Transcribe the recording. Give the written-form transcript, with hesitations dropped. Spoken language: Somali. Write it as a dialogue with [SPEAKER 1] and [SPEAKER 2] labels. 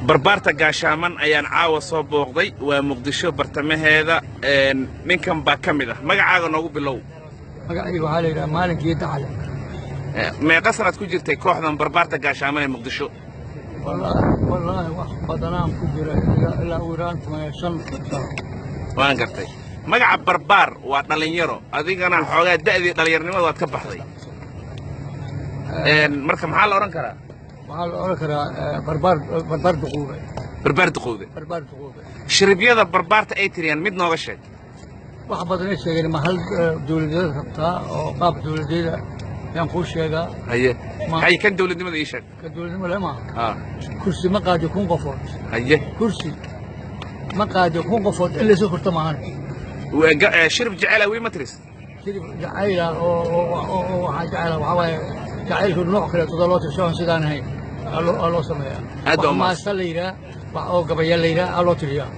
[SPEAKER 1] بربارتا قاشامان أيان عاوة صوبوغدي ومقدشو برتمهيدا نينكم با كاميدا مقعاغا نوغو بلو
[SPEAKER 2] مقعاغا وحالي مالك يتعالى
[SPEAKER 1] ما قصرت كجرتي كوحدا بربارتا قاشامان مقدشو
[SPEAKER 2] والله بدنام كجرة إلا ويران ما يشن
[SPEAKER 1] وان قرتي مقع بربار ودلينيرو أديقنا حوغا دأدي دلينيرو واتكبحضي مركب محال أوران كرا
[SPEAKER 2] محال أوران كرا بربار دقوبة
[SPEAKER 1] بربار دقوبة شربيادا بربارتا ايتريان ميد نوغا شيء
[SPEAKER 2] waxa badan ay sheegeen mahal dawladeed rabtaa oo qaab dawladeed yaan ku sheegaa
[SPEAKER 1] haye kan dawladnimada ii sheeg
[SPEAKER 2] ka dawladnimada ma kursi ma qaadi kun qofood
[SPEAKER 1] haye
[SPEAKER 2] kursi ma qaadi kun qofood ilaa soo furta maahan
[SPEAKER 1] shirb jacayla way matris
[SPEAKER 2] shirb jacayla oo waxa jacayla waxa way jacaylku nooc kale toddobaad shan sidaan hay allo sameeyaa ma sallayra waxa oo gabayal layra allo tiriyaa